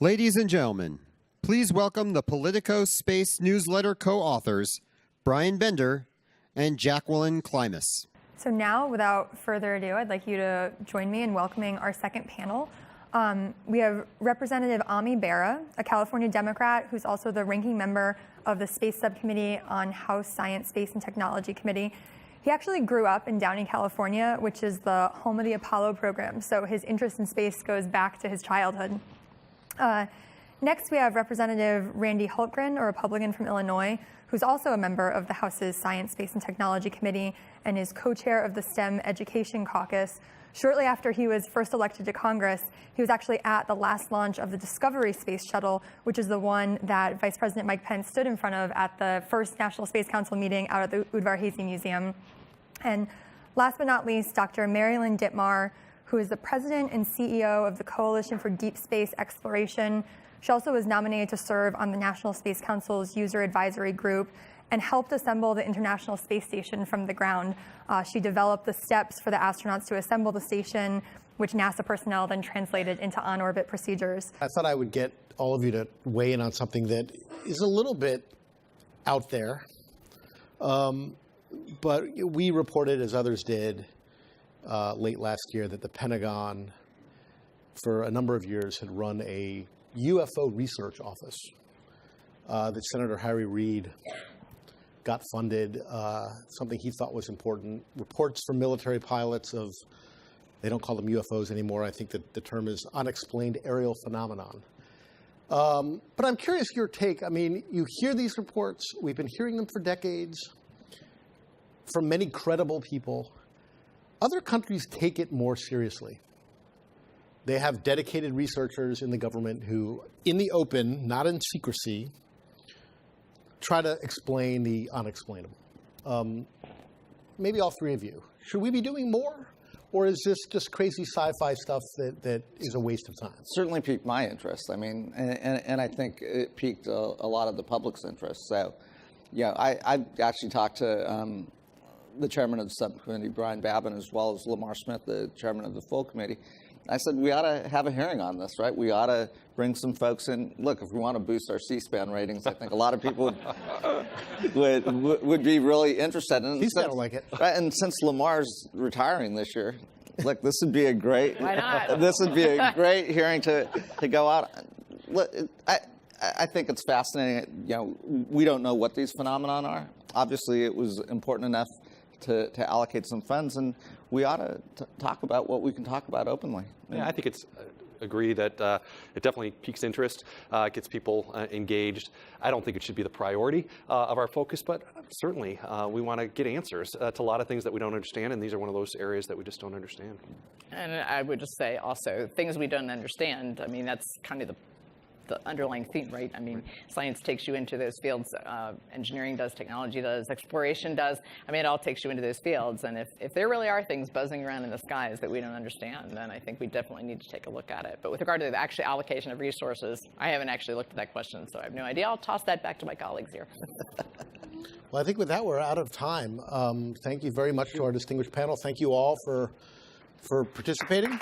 Ladies and gentlemen, please welcome the Politico Space Newsletter co-authors, Brian Bender and Jacqueline Klimas. So now, without further ado, I'd like you to join me in welcoming our second panel. We have Representative Ami Bera, a California Democrat who's also the ranking member of the Space Subcommittee on House Science, Space, and Technology Committee. He actually grew up in Downey, California, which is the home of the Apollo program, so his interest in space goes back to his childhood. Next, we have Representative Randy Hultgren, a Republican from Illinois, who's also a member of the House's Science, Space, and Technology Committee and is co-chair of the STEM Education Caucus. Shortly after he was first elected to Congress, he was actually at the last launch of the Discovery Space Shuttle, which is the one that Vice President Mike Pence stood in front of at the first National Space Council meeting out at the Udvar-Hazy Museum. And last but not least, Dr. Marilyn Dittmar, who is the president and CEO of the Coalition for Deep Space Exploration. She also was nominated to serve on the National Space Council's User Advisory Group and helped assemble the International Space Station from the ground. She developed the steps for the astronauts to assemble the station, which NASA personnel then translated into on-orbit procedures. I thought I would get all of you to weigh in on something that is a little bit out there. But we reported, as others did, late last year, that the Pentagon, for a number of years, had run a UFO research office that Senator Harry Reid got funded, something he thought was important. Reports from military pilots of, they don't call them UFOs anymore, I think that the term is unexplained aerial phenomenon. But I'm curious your take. I mean, you hear these reports, we've been hearing them for decades from many credible people. Other countries take it more seriously. They have dedicated researchers in the government who, in the open, not in secrecy, try to explain the unexplainable. Maybe all three of you. Should we be doing more? Or is this just crazy sci-fi stuff that is a waste of time? Certainly piqued my interest. I mean, and I think it piqued a lot of the public's interest. So, yeah, I actually talked to the chairman of the subcommittee, Brian Babin, as well as Lamar Smith, the chairman of the full committee. I said, we ought to have a hearing on this, right? We ought to bring some folks in. Look, if we want to boost our C-SPAN ratings, I think a lot of people would be really interested. And C-SPAN will like it. Right, and since Lamar's retiring this year, look, this would be a great. Why not? This would be a great hearing to go out. Look, I think it's fascinating. You know, we don't know what these phenomenon are. Obviously, it was important enough to allocate some funds, and we ought to talk about what we can talk about openly. Yeah, I think it's agree that it definitely piques interest, gets people engaged. I don't think it should be the priority of our focus, but certainly we want to get answers to a lot of things that we don't understand, and these are one of those areas that we just don't understand. And I would just say also, things we don't understand, I mean, that's kind of the underlying theme, right? I mean, science takes you into those fields. Engineering does, technology does, exploration does. I mean, it all takes you into those fields. And if there really are things buzzing around in the skies that we don't understand, then I think we definitely need to take a look at it. But with regard to the actual allocation of resources, I haven't actually looked at that question, so I have no idea. I'll toss that back to my colleagues here. Well, I think with that, we're out of time. Thank you very much to our distinguished panel. Thank you all for participating.